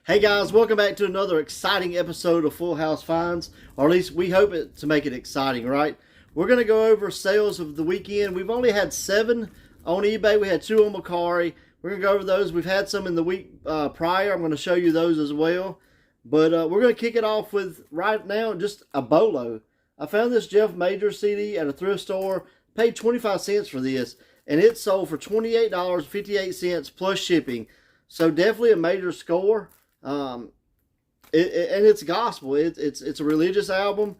Hey guys, welcome back to another exciting episode of Full House Finds, or at least we hope it to make it exciting, right? We're going to go over sales of the weekend. We've only had 7 on eBay. We had 2 on Mercari. We're going to go over those. We've had some in the week prior. I'm going to show you those as well. But we're going to kick it off with, right now, just a bolo. I found this Jeff Major CD at a thrift store. Paid 25 cents for this, and it sold for $28.58 plus shipping. So definitely a major score. And it's gospel. It's a religious album,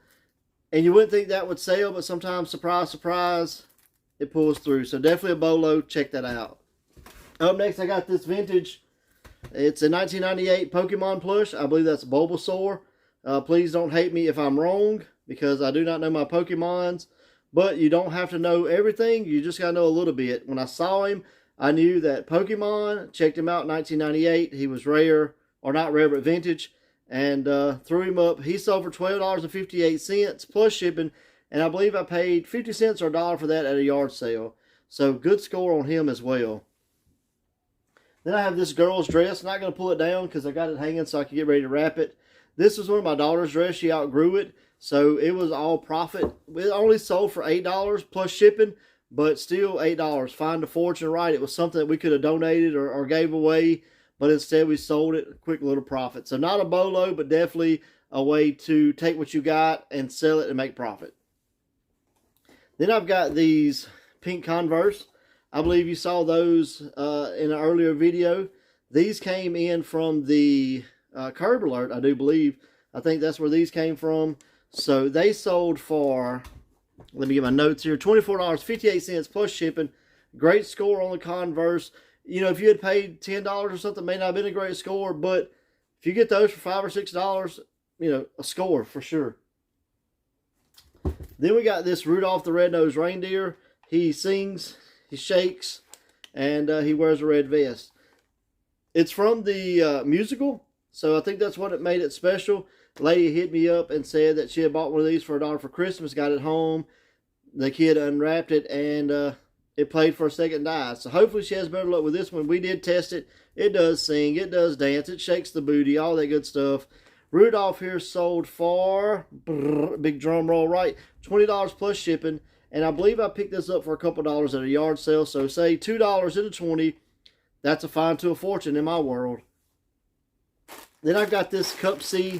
and you wouldn't think that would sell, but sometimes, surprise, surprise, it pulls through. So definitely a bolo. Check that out. Up next, I got this vintage. It's a 1998 Pokemon plush. I believe that's Bulbasaur. Please don't hate me if I'm wrong, because I do not know my Pokemons. But you don't have to know everything. You just got to know a little bit. When I saw him, I knew that Pokemon. Checked him out in 1998. He was rare. Or not rare, but vintage, and threw him up. He sold for $12.58 plus shipping, and I believe I paid 50 cents or $1 for that at a yard sale. So good score on him as well. Then I have this girl's dress. Not going to pull it down because I got it hanging so I can get ready to wrap it. This was one of my daughter's dress. She outgrew it, so it was all profit. It only sold for $8 plus shipping, but still $8. Find a fortune, right? It was something that we could have donated or gave away. But instead we sold it, a quick little profit. So not a bolo, but definitely a way to take what you got and sell it and make profit. Then I've got these pink Converse. I believe you saw those in an earlier video. These came in from the Curb Alert, I do believe. I think that's where these came from. So they sold for, let me get my notes here, $24.58 plus shipping. Great score on the Converse. You know, if you had paid $10 or something, it may not have been a great score, but if you get those for $5 or $6, you know, a score for sure. Then we got this Rudolph the Red-Nosed Reindeer. He sings, he shakes, and he wears a red vest. It's from the musical, so I think that's what it made it special. The lady hit me up and said that she had bought one of these for $1 for Christmas, got it home. The kid unwrapped it, and it played for a second die. So hopefully she has better luck with this one. We did test it. It does sing. It does dance. It shakes the booty. All that good stuff. Rudolph here sold for, big drum roll, right, $20 plus shipping. And I believe I picked this up for a couple dollars at a yard sale. So say $2 into 20. That's a find to a fortune in my world. Then I've got this Cup C.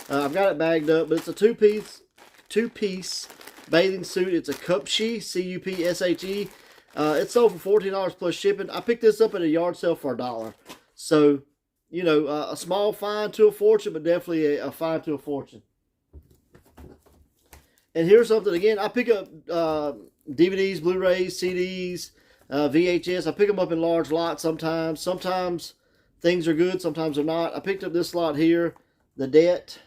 I've got it bagged up, but it's a two-piece bathing suit. It's a Cupshe, C-U-P-S-H-E. It sold for $14 plus shipping. I picked this up at a yard sale for $1. So, you know, a small find to a fortune, but definitely a find to a fortune. And here's something, again, I pick up DVDs, Blu-rays, CDs, VHS. I pick them up in large lots sometimes. Sometimes things are good, sometimes they're not. I picked up this lot here, The Debt,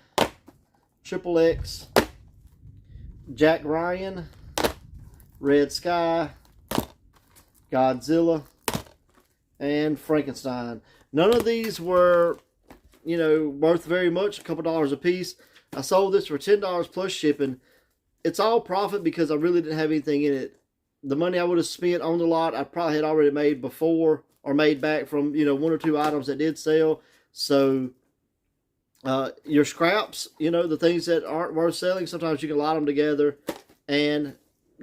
Triple X, Jack Ryan, Red Sky, Godzilla, and Frankenstein. None of these were, you know, worth very much, a couple dollars a piece. I sold this for $10 plus shipping. It's all profit because I really didn't have anything in it. The money I would have spent on the lot, I probably had already made before or made back from, you know, 1 or 2 items that did sell. So, your scraps, you know, the things that aren't worth selling, sometimes you can lot them together and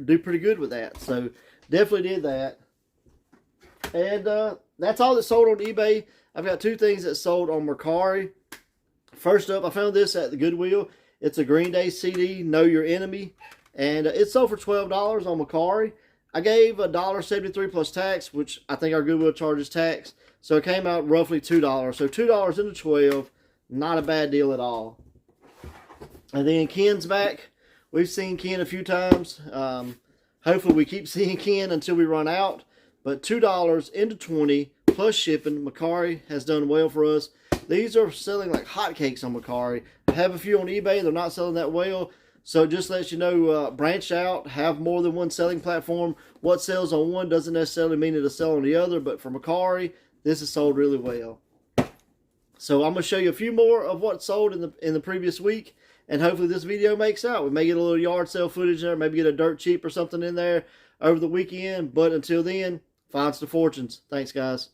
do pretty good with that. So, definitely did that. And that's all that sold on eBay. I've got 2 things that sold on Mercari. First up, I found this at the Goodwill. It's a Green Day CD, Know Your Enemy. And it sold for $12 on Mercari. I gave $1.73 plus tax, which I think our Goodwill charges tax. So it came out roughly $2. So $2 into 12, not a bad deal at all. And then Ken's back. We've seen Ken a few times. Hopefully we keep seeing Ken until we run out. But $2 into 20 plus shipping. Mercari has done well for us. These are selling like hotcakes on Mercari. I have a few on eBay. They're not selling that well. So just let you know, branch out. Have more than one selling platform. What sells on one doesn't necessarily mean it'll sell on the other. But for Mercari, this is sold really well. So I'm going to show you a few more of what sold in the previous week. And hopefully this video makes out. We may get a little yard sale footage there. Maybe get a dirt cheap or something in there over the weekend. But until then, finds to fortunes. Thanks, guys.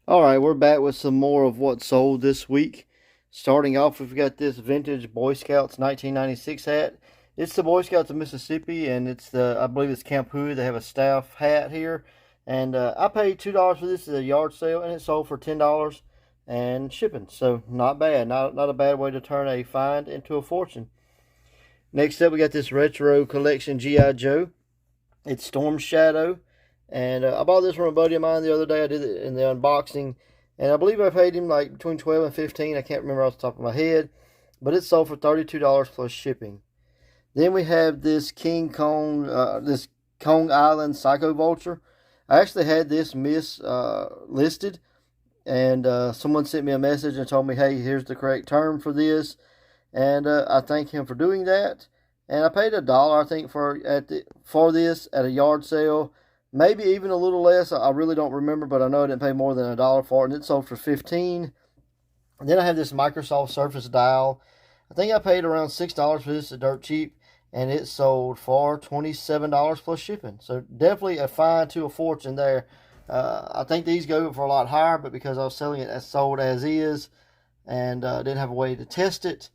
All right, we're back with some more of what sold this week. Starting off, we've got this vintage Boy Scouts 1996 hat. It's the Boy Scouts of Mississippi, and it's I believe it's Camp Hui. They have a staff hat here, and I paid $2 for this at a yard sale, and it sold for $10 and shipping. So not bad, not a bad way to turn a find into a fortune. Next up, we got this retro collection G.I. Joe. It's Storm Shadow. And I bought this from a buddy of mine the other day. I did it in the unboxing. And I believe I paid him like between $12 and $15. I can't remember off the top of my head. But it sold for $32 plus shipping. Then we have this King Kong, this Kong Island Psycho Vulture. I actually had this listed. And someone sent me a message and told me, hey, here's the correct term for this. And I thank him for doing that. And I paid $1, I think, for this at a yard sale. Maybe even a little less. I really don't remember, but I know I didn't pay more than $1 for it, and it sold for $15. And then I have this Microsoft Surface Dial. I think I paid around $6 for this at dirt cheap, and it sold for $27 plus shipping. So definitely a find to a fortune there. I think these go for a lot higher, but because I was selling it as sold as is, and didn't have a way to test it,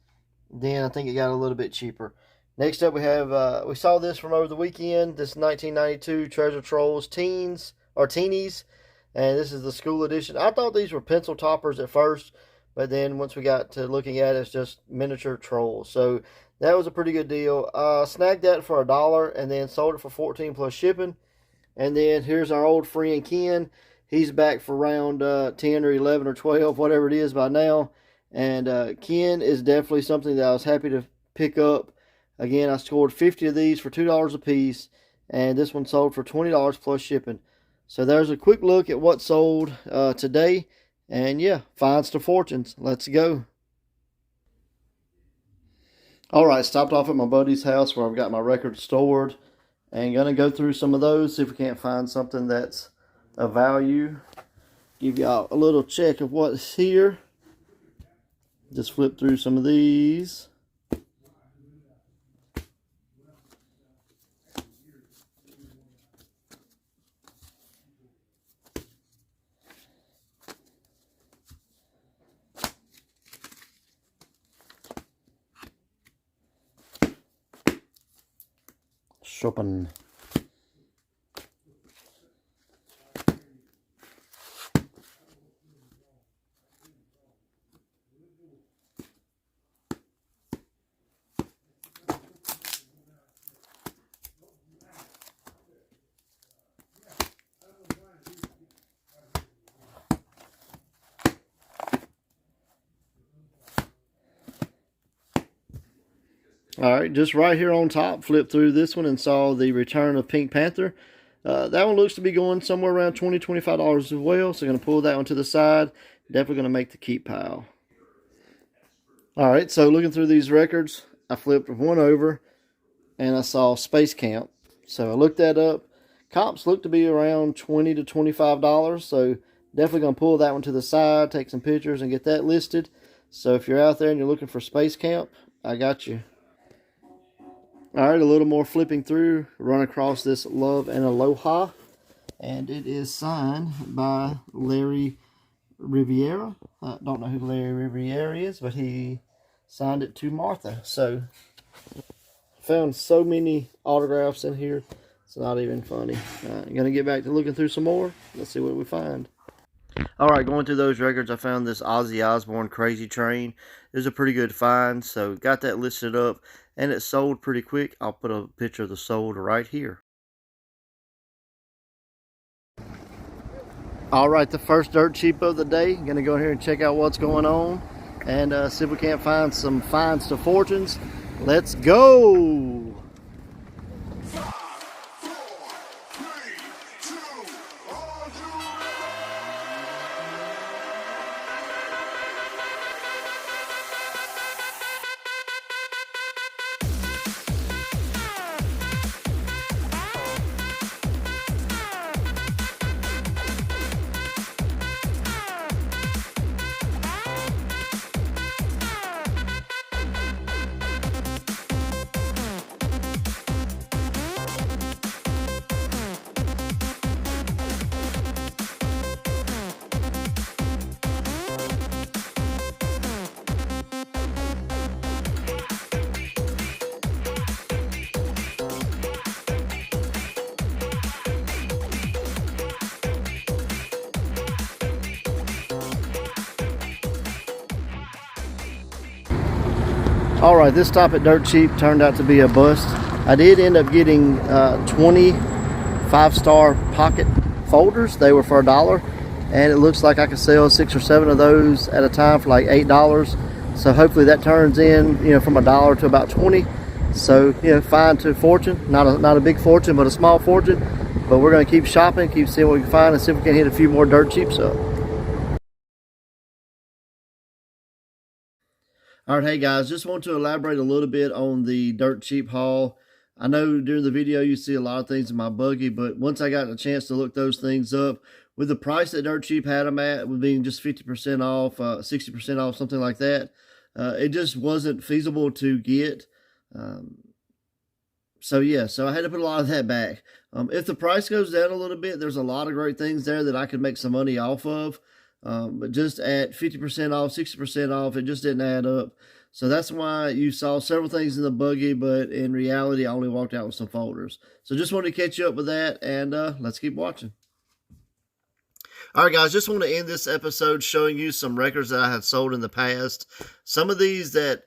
then I think it got a little bit cheaper. Next up, we have, we saw this from over the weekend, this 1992 Treasure Trolls Teenies, and this is the school edition. I thought these were pencil toppers at first, but then once we got to looking at it, it's just miniature trolls. So that was a pretty good deal. Snagged that for $1 and then sold it for $14 plus shipping. And then here's our old friend Ken. He's back for round 10 or 11 or 12, whatever it is by now. And Ken is definitely something that I was happy to pick up. Again, I scored 50 of these for $2 a piece, and this one sold for $20 plus shipping. So there's a quick look at what sold today, and yeah, finds to fortunes. Let's go. All right, stopped off at my buddy's house where I've got my records stored, and gonna go through some of those, see if we can't find something that's of value. Give y'all a little check of what's here. Just flip through some of these. Shopping. All right, just right here on top, flipped through this one and saw the return of Pink Panther. That one looks to be going somewhere around $20, $25 as well. So I'm going to pull that one to the side. Definitely going to make the keep pile. All right, so looking through these records, I flipped one over and I saw Space Camp. So I looked that up. Comps look to be around $20 to $25. So definitely going to pull that one to the side, take some pictures and get that listed. So if you're out there and you're looking for Space Camp, I got you. All right, a little more flipping through, run across this Love and Aloha, and it is signed by Larry Riviera. I don't know who Larry Riviera is, but he signed it to Martha. So, found so many autographs in here, it's not even funny. I'm going to get back to looking through some more. Let's see what we find. All right, going through those records, I found this Ozzy Osbourne Crazy Train. It was a pretty good find, so got that listed up, and it sold pretty quick. I'll put a picture of the sold right here. All right, the first dirt cheap of the day. I'm going to go in here and check out what's going on and see if we can't find some finds to fortunes. Let's go! All right, this stop at Dirt Cheap turned out to be a bust. I did end up getting 20 5-star pocket folders. They were for $1, and it looks like I could sell 6 or 7 of those at a time for like $8. So hopefully that turns in, from $1 to about 20. So, fine to fortune. Not a big fortune, but a small fortune. But we're going to keep shopping, keep seeing what we can find, and see if we can hit a few more Dirt Cheaps up. All right, hey guys, just want to elaborate a little bit on the Dirt Cheap haul. I know during the video you see a lot of things in my buggy, but once I got a chance to look those things up, with the price that Dirt Cheap had them at, with being just 50% off, 60% off, something like that, it just wasn't feasible to get. So I had to put a lot of that back. If the price goes down a little bit, there's a lot of great things there that I could make some money off of. But just at 50% off, 60% off, it just didn't add up. So that's why you saw several things in the buggy, but in reality, I only walked out with some folders. So just wanted to catch you up with that, and let's keep watching. All right, guys, just want to end this episode showing you some records that I had sold in the past. Some of these that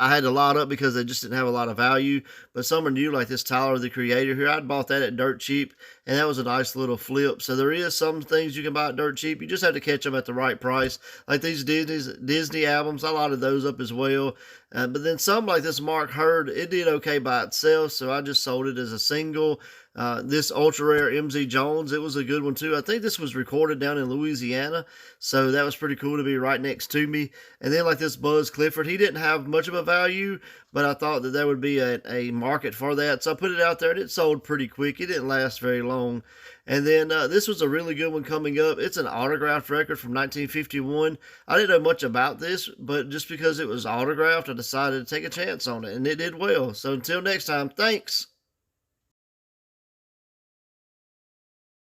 I had to lot up because they just didn't have a lot of value, but some are new, like this Tyler, the Creator here. I'd bought that at Dirt Cheap, and that was a nice little flip. So there is some things you can buy at Dirt Cheap. You just have to catch them at the right price. Like these Disney albums, I lotted those up as well. But then some, like this Mark Hurd, it did okay by itself, so I just sold it as a single. This ultra rare MZ Jones, it was a good one too. I think this was recorded down in Louisiana, so that was pretty cool to be right next to me. And then like this Buzz Clifford, he didn't have much of a value, but I thought that there would be a market for that, so I put it out there, and it sold pretty quick. It didn't last very long. And then this was a really good one coming up. It's an autographed record from 1951. I didn't know much about this, but just because it was autographed, I decided to take a chance on it, and it did well. So until next time, thanks.